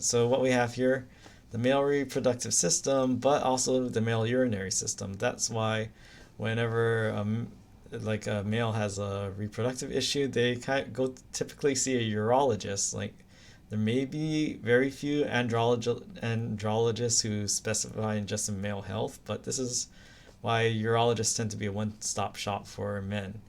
So what we have here, the male reproductive system, but also the male urinary system. That's why whenever like a male has a reproductive issue, they go typically see a urologist. Like there may be very few andrologists who specify in just in male health, but this is why urologists tend to be a one-stop shop for men.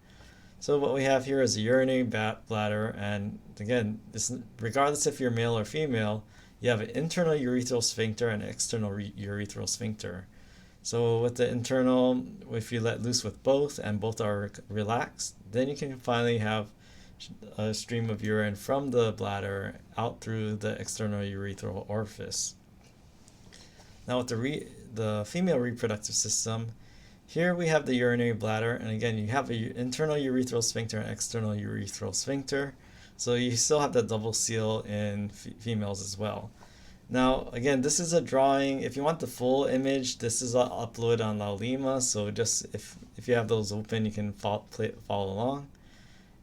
So what we have here is a urinary bladder, and again, this, regardless if you're male or female, you have an internal urethral sphincter and an external urethral sphincter. So with the internal, if you let loose with both and both are relaxed, then you can finally have a stream of urine from the bladder out through the external urethral orifice. Now with the female reproductive system, here we have the urinary bladder, and again, you have an internal urethral sphincter and external urethral sphincter. So you still have that double seal in females as well. Now, again, this is a drawing. If you want the full image, this is uploaded on Laulima. So just if you have those open, you can follow along.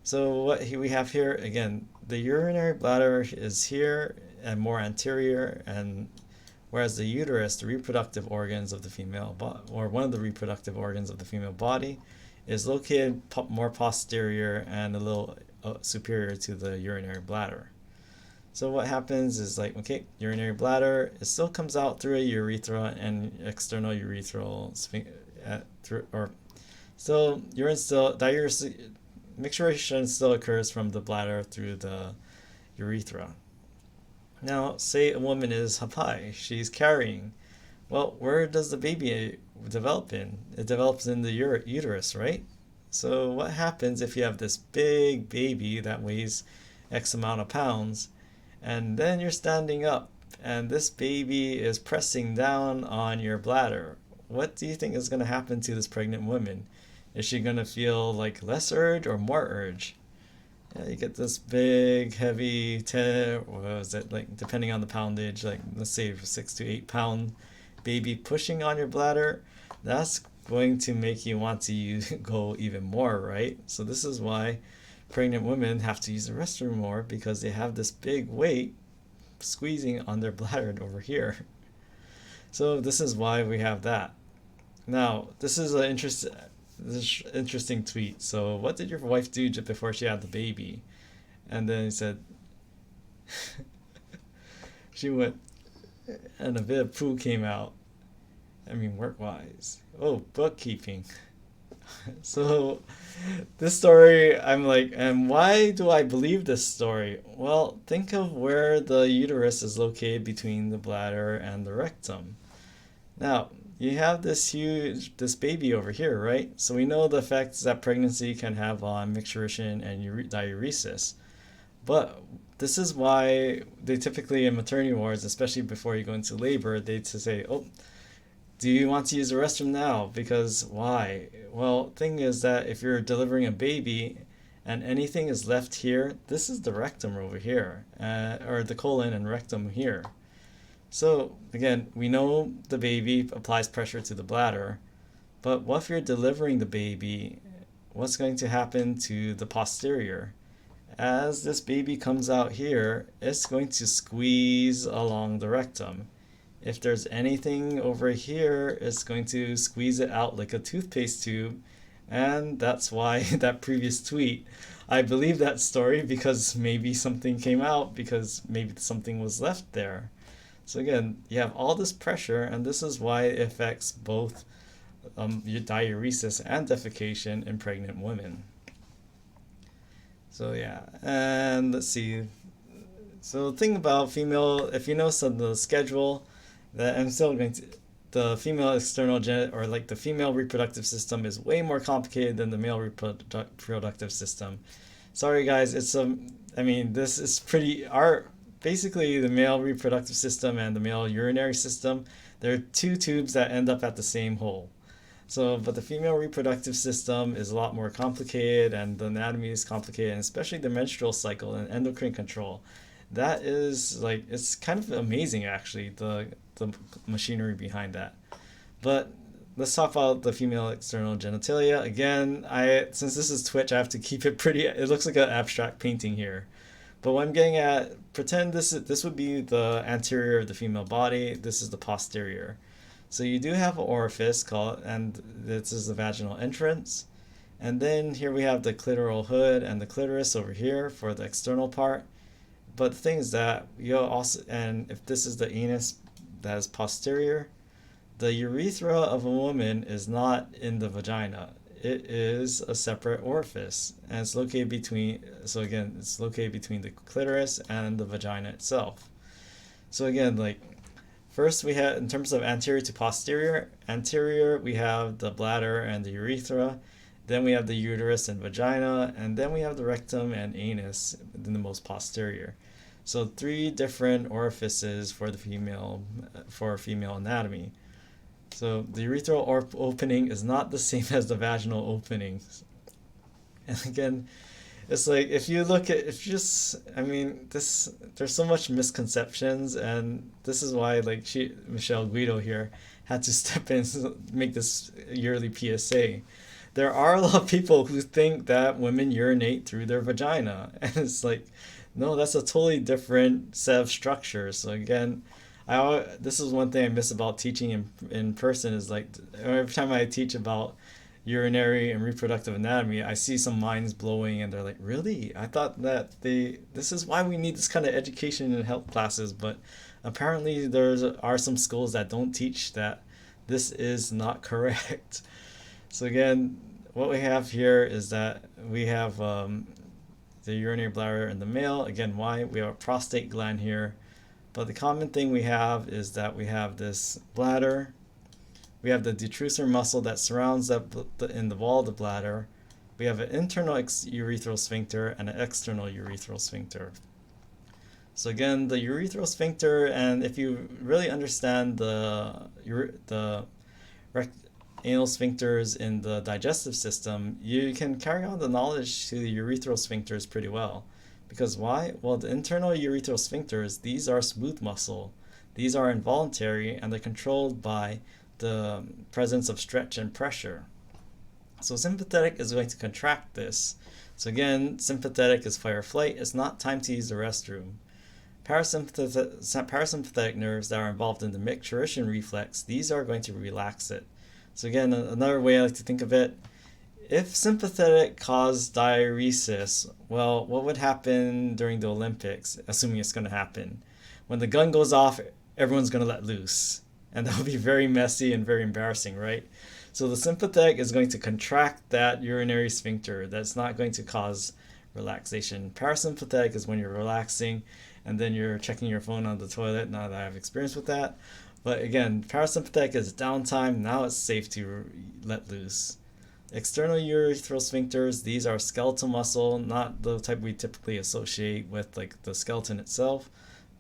So what we have here, again, the urinary bladder is here and more anterior, and whereas the uterus, the reproductive organs of the female, or one of the reproductive organs of the female body, is located more posterior and a little superior to the urinary bladder. So what happens is like, okay, urinary bladder, it still comes out through a urethra and external urethral still urine still micturition still occurs from the bladder through the urethra. Now, say a woman is hapai, she's carrying. Well, where does the baby develop in? It develops in the uterus, right? So what happens if you have this big baby that weighs X amount of pounds, and then you're standing up, and this baby is pressing down on your bladder? What do you think is going to happen to this pregnant woman? Is she going to feel like less urge or more urge? Yeah, you get this big, heavy, what was it, like, depending on the poundage, like, let's say 6 to 8 pound baby pushing on your bladder. That's going to make you want to go even more, right? So this is why pregnant women have to use the restroom more, because they have this big weight squeezing on their bladder over here. So this is why we have that. Now, this is an interesting tweet. So what did your wife do just before she had the baby? And then he said, she went, and a bit of poo came out. I mean, work-wise. Oh, bookkeeping. So this story, I'm like, and why do I believe this story? Well, think of where the uterus is located between the bladder and the rectum. Now, you have this baby over here, right? So we know the effects that pregnancy can have on micturition and diuresis. But this is why they typically in maternity wards, especially before you go into labor, they say, oh, do you want to use the restroom now? Because why? Well, thing is that if you're delivering a baby and anything is left here, this is the rectum over here, or the colon and rectum here. So again, we know the baby applies pressure to the bladder, but what if you're delivering the baby? What's going to happen to the posterior? As this baby comes out here, it's going to squeeze along the rectum. If there's anything over here, it's going to squeeze it out like a toothpaste tube. And that's why that previous tweet, I believe that story because maybe something came out because maybe something was left there. So again, you have all this pressure, and this is why it affects both your diuresis and defecation in pregnant women. So yeah, and let's see. So the thing about female, if you know some of the schedule, that I'm still going to, the female external or like the female reproductive system is way more complicated than the male reproductive system. Sorry guys, I mean, this is basically the male reproductive system and the male urinary system, they're two tubes that end up at the same hole. So, but the female reproductive system is a lot more complicated, and the anatomy is complicated, and especially the menstrual cycle and endocrine control. That is like, it's kind of amazing actually, the machinery behind that. But let's talk about the female external genitalia. Again, since this is Twitch, I have to keep it pretty, it looks like an abstract painting here. But what I'm getting at, pretend this would be the anterior of the female body. This is the posterior. So you do have an orifice called, and this is the vaginal entrance. And then here we have the clitoral hood and the clitoris over here for the external part. But the thing is that you'll also, and if this is the anus that is posterior, the urethra of a woman is not in the vagina. It is a separate orifice, and it's located between, so again, it's located between the clitoris and the vagina itself. So again, like, first we have, in terms of anterior to posterior, anterior we have the bladder and the urethra, then we have the uterus and vagina, and then we have the rectum and anus in the most posterior. So 3 different orifices for the female, for female anatomy. So the urethral opening is not the same as the vaginal opening. And again, it's like if you look at, if you just, I mean, this, there's so much misconceptions, and this is why like Michelle Guido here had to step in and make this yearly PSA. There are a lot of people who think that women urinate through their vagina, and it's like, no, that's a totally different set of structures. So again, this is one thing I miss about teaching in person is like every time I teach about urinary and reproductive anatomy, I see some minds blowing and they're like, really? I thought that this is why we need this kind of education in health classes, but apparently are some schools that don't teach that this is not correct. So again, what we have here is that we have the urinary bladder in the male. Again, why? We have a prostate gland here. But the common thing we have is that we have this bladder. We have the detrusor muscle that surrounds in the wall of the bladder. We have an internal urethral sphincter and an external urethral sphincter. So again, the urethral sphincter, and if you really understand the anal sphincters in the digestive system, you can carry on the knowledge to the urethral sphincters pretty well. Because why? Well, the internal urethral sphincters, these are smooth muscle. These are involuntary, and they're controlled by the presence of stretch and pressure. So sympathetic is going to contract this. So again, sympathetic is fight or flight. It's not time to use the restroom. Parasympathetic nerves that are involved in the Micturition reflex, these are going to relax it. So again, another way I like to think of it, if sympathetic caused diuresis, well, what would happen during the Olympics, assuming it's going to happen? When the gun goes off, everyone's going to let loose. And that would be very messy and very embarrassing, right? So the sympathetic is going to contract that urinary sphincter. That's not going to cause relaxation. Parasympathetic is when you're relaxing and then you're checking your phone on the toilet. Not that I have experience with that. But again, parasympathetic is downtime. Now it's safe to let loose. External urethral sphincters, these are skeletal muscle, not the type we typically associate with like the skeleton itself,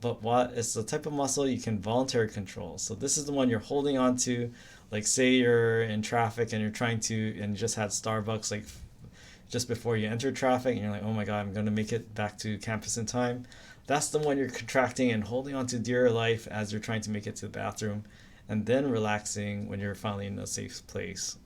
but it's the type of muscle you can voluntarily control. So this is the one you're holding on to, like say you're in traffic and you just had Starbucks like just before you enter traffic and you're like, oh my God, I'm going to make it back to campus in time. That's the one you're contracting and holding on to dear life as you're trying to make it to the bathroom, and then relaxing when you're finally in a safe place.